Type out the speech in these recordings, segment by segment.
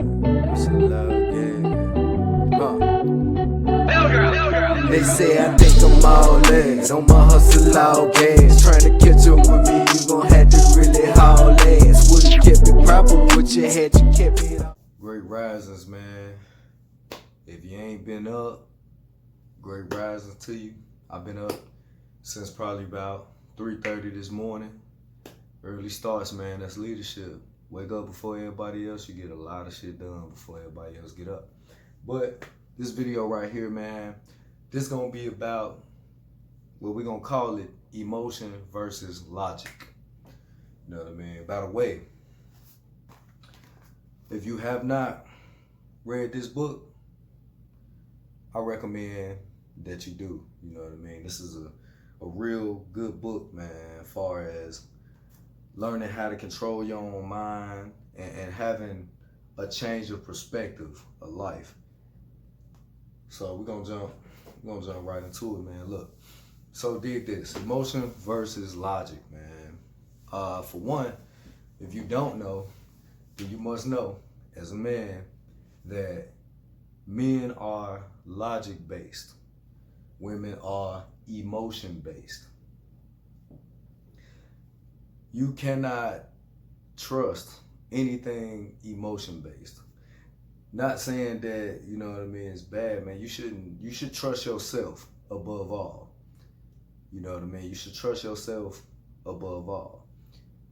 Hustle out, yeah. They say I think I'm all ass on my hustle all gas. Trying to catch up with me, you gon' have to really haul ass. Would've kept it proper, but you kept it up. Great risings, man. If you ain't been up, great risings to you. I've been up since probably about 3:30 this morning. Early starts, man. That's leadership. Wake up before everybody else. You get a lot of shit done before everybody else get up. But this video right here, man, this gonna be about what we're gonna call it emotion versus logic. You know what I mean? By the way, if you have not read this book, I recommend that you do. You know what I mean? This is a real good book, man, as far as learning how to control your own mind and having a change of perspective of life. So we're gonna jump right into it, man. Look, so dig this: emotion versus logic, man. For one, if you don't know, then you must know as a man that men are logic based, women are emotion based. You cannot trust anything emotion based. Not saying that, you know what I mean, it's bad, man. You should trust yourself above all. You know what I mean? You should trust yourself above all.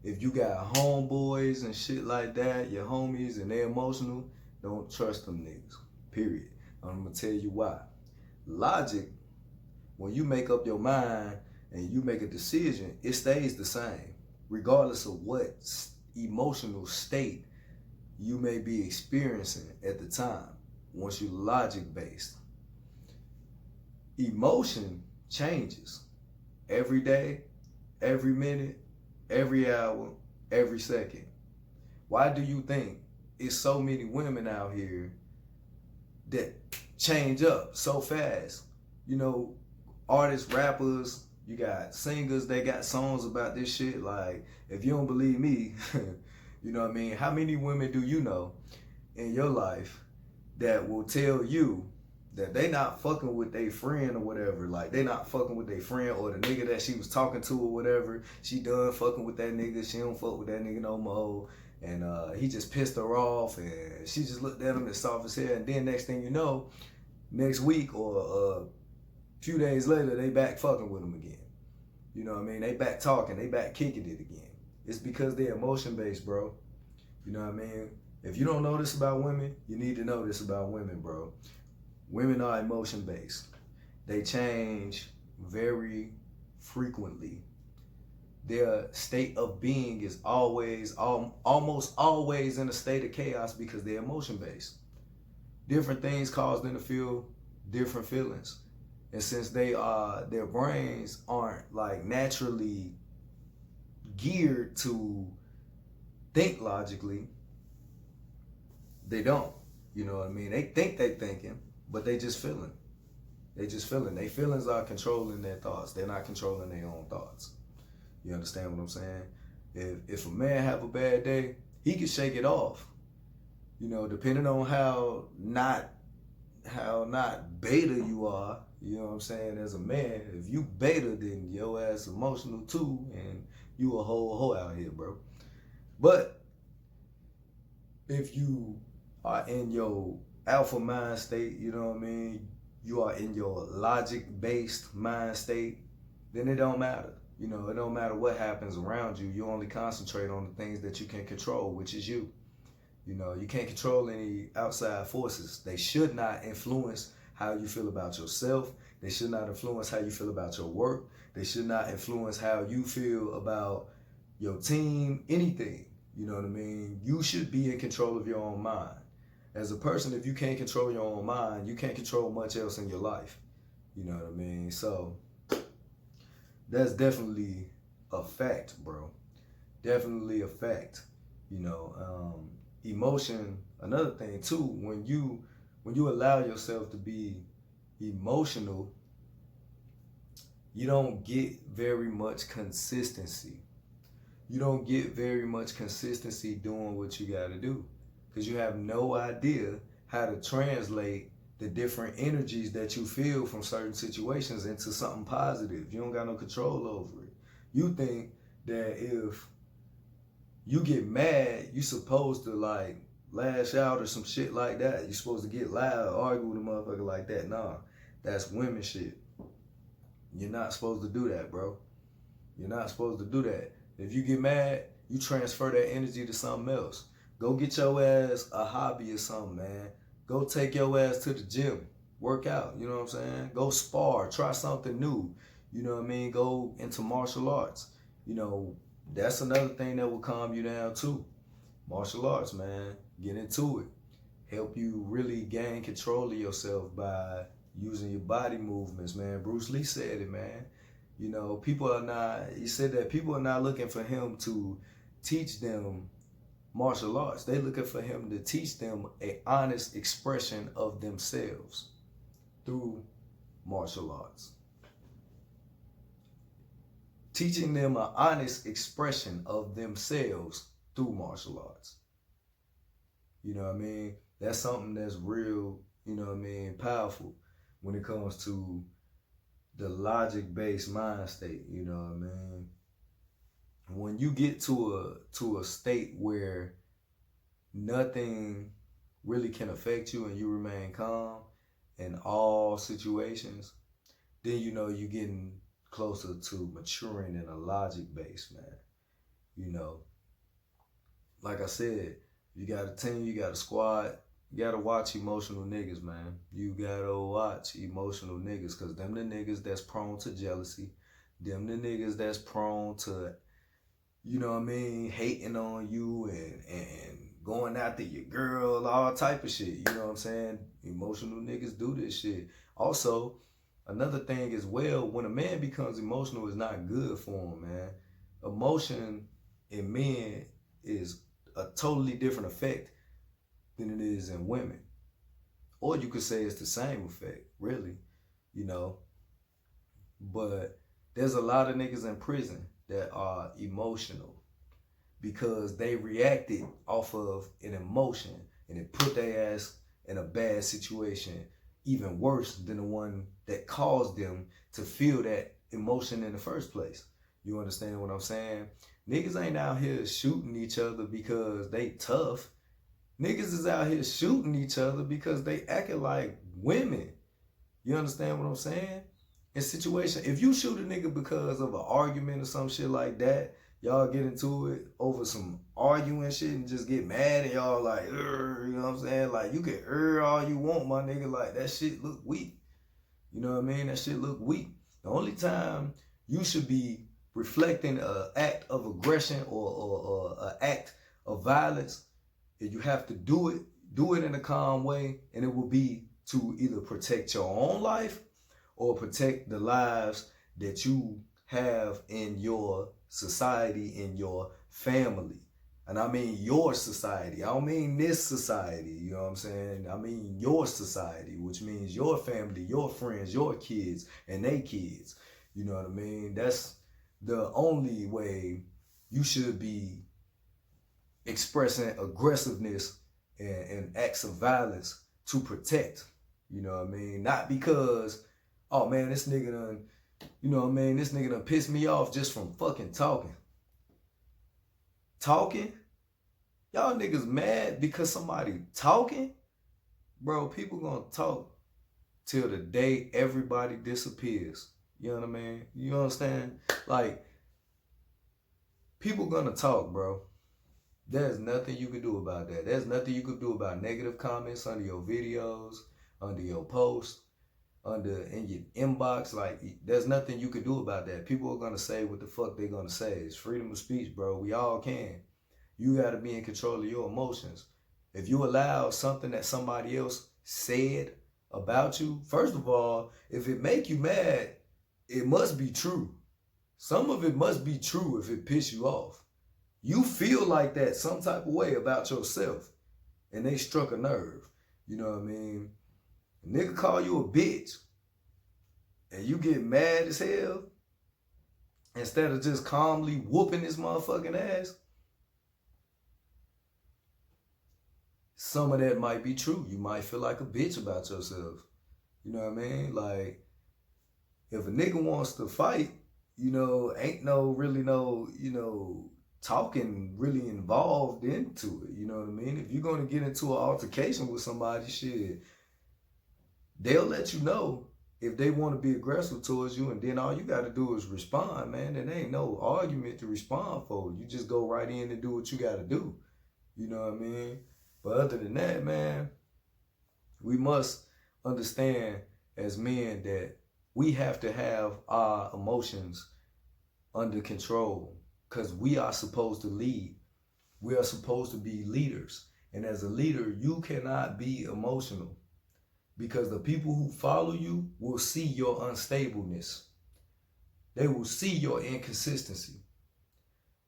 If you got homeboys and shit like that, your homies, and they're emotional, don't trust them niggas, period. I'm gonna tell you why. Logic, when you make up your mind and you make a decision, it stays the same, regardless of what emotional state you may be experiencing at the time, once you're logic-based. Emotion changes every day, every minute, every hour, every second. Why do you think it's so many women out here that change up so fast? You know, artists, rappers, you got singers, they got songs about this shit. Like, if you don't believe me, you know what I mean? How many women do you know in your life that will tell you that they not fucking with their friend or whatever? Like, they not fucking with their friend or the nigga that she was talking to or whatever. She done fucking with that nigga. She don't fuck with that nigga no more. And he just pissed her off, and she just looked at him as soft as hell. And then next thing you know, next week or a few days later, they back fucking with him again. You know what I mean? They back talking. They back kicking it again. It's because they're emotion-based, bro. You know what I mean? If you don't know this about women, you need to know this about women, bro. Women are emotion-based. They change very frequently. Their state of being is almost always in a state of chaos because they're emotion-based. Different things cause them to feel different feelings. And since their brains aren't like naturally geared to think logically, they don't. You know what I mean? They think they thinking, but they just feeling. They just feeling. Their feelings are controlling their thoughts. They're not controlling their own thoughts. You understand what I'm saying? If a man have a bad day, he can shake it off. You know, depending on how not beta you are, you know what I'm saying, as a man. If you beta, then your ass emotional too, and you a whole hoe out here, bro. But if you are in your alpha mind state, you know what I mean, you are in your logic-based mind state, then it don't matter. You know, it don't matter what happens around you. You only concentrate on the things that you can control, which is you. You know, you can't control any outside forces. They should not influence how you feel about yourself. They should not influence how you feel about your work. They should not influence how you feel about your team, anything. You know what I mean? You should be in control of your own mind. As a person, if you can't control your own mind, you can't control much else in your life. You know what I mean? So that's definitely a fact, bro. Definitely a fact. You know, emotion, another thing too, when you allow yourself to be emotional, you don't get very much consistency. You don't get very much consistency doing what you got to do. because you have no idea how to translate the different energies that you feel from certain situations into something positive. You don't got no control over it. You think that if you get mad, you supposed to like lash out or some shit like that. You're supposed to get loud, argue with a motherfucker like that. Nah, that's women shit. You're not supposed to do that, bro. You're not supposed to do that. If you get mad, you transfer that energy to something else. Go get your ass a hobby or something, man. Go take your ass to the gym. Work out, you know what I'm saying? Go spar, try something new. You know what I mean? Go into martial arts. You know, that's another thing that will calm you down too. Martial arts, man. Get into it. Help you really gain control of yourself by using your body movements, man. Bruce Lee said it, man. You know, he said that people are not looking for him to teach them martial arts. They're looking for him to teach them an honest expression of themselves through martial arts. Teaching them an honest expression of themselves through martial arts. You know what I mean? That's something that's real, you know what I mean, powerful when it comes to the logic-based mind state, you know what I mean? When you get to a state where nothing really can affect you and you remain calm in all situations, then you know you're getting closer to maturing in a logic base, man. You know, like I said, you got a team, you got a squad, you gotta watch emotional niggas, man. You gotta watch emotional niggas, cause them the niggas that's prone to jealousy, them the niggas that's prone to, you know what I mean, hating on you and going after your girl, all type of shit, you know what I'm saying? Emotional niggas do this shit. Also, another thing as well, when a man becomes emotional, it's not good for him, man. Emotion in men is a totally different effect than it is in women. Or you could say it's the same effect, really, you know. But there's a lot of niggas in prison that are emotional because they reacted off of an emotion and it put their ass in a bad situation, even worse than the one that caused them to feel that emotion in the first place. You understand what I'm saying? Niggas ain't out here shooting each other because they tough. Niggas is out here shooting each other because they acting like women. You understand what I'm saying? In situation, if you shoot a nigga because of an argument or some shit like that, y'all get into it over some arguing shit and just get mad and y'all like, you know what I'm saying? Like, you can all you want, my nigga. Like, that shit look weak. You know what I mean? That shit look weak. The only time you should be reflecting an act of aggression or an act of violence, if you have to do it in a calm way, and it will be to either protect your own life or protect the lives that you have in your society, in your family. And I mean your society. I don't mean this society, you know what I'm saying? I mean your society, which means your family, your friends, your kids, and they kids. You know what I mean? That's the only way you should be expressing aggressiveness and acts of violence to protect. You know what I mean? Not because, oh man, this nigga done, you know what I mean, this nigga done pissed me off just from fucking talking. Talking? Y'all niggas mad because somebody talking? Bro, people gonna talk till the day everybody disappears. You know what I mean? You understand? Like, people gonna talk, bro. There's nothing you can do about that. There's nothing you can do about negative comments under your videos, under your posts, in your inbox. Like, there's nothing you can do about that. People are gonna say what the fuck they're gonna say. It's freedom of speech, bro. We all can. You gotta be in control of your emotions. If you allow something that somebody else said about you, first of all, if it make you mad, it must be true. Some of it must be true if it piss you off. You feel like that some type of way about yourself, and they struck a nerve. You know what I mean? A nigga call you a bitch, and you get mad as hell, instead of just calmly whooping this motherfucking ass. some of that might be true. You might feel like a bitch about yourself. You know what I mean? Like, if a nigga wants to fight, ain't no talking really involved into it. You know what I mean? If you're going to get into an altercation with somebody, shit, they'll let you know if they want to be aggressive towards you, and then all you got to do is respond, man. There ain't no argument to respond for. You just go right in and do what you got to do. You know what I mean? But other than that, man, we must understand as men that we have to have our emotions under control, because we are supposed to lead. We are supposed to be leaders. And as a leader, you cannot be emotional, because the people who follow you will see your unstableness. They will see your inconsistency.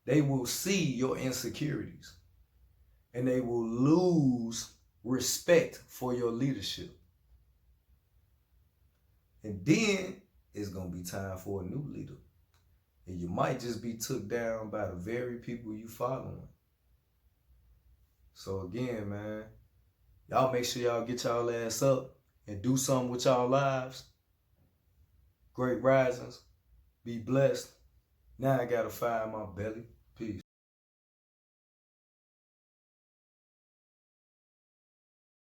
They will see your insecurities. And they will lose respect for your leadership. And then it's going to be time for a new leader. And you might just be took down by the very people you following. So again, man, y'all make sure y'all get y'all ass up and do something with y'all lives. Great risings. Be blessed. Now I got a fire in my belly. Peace.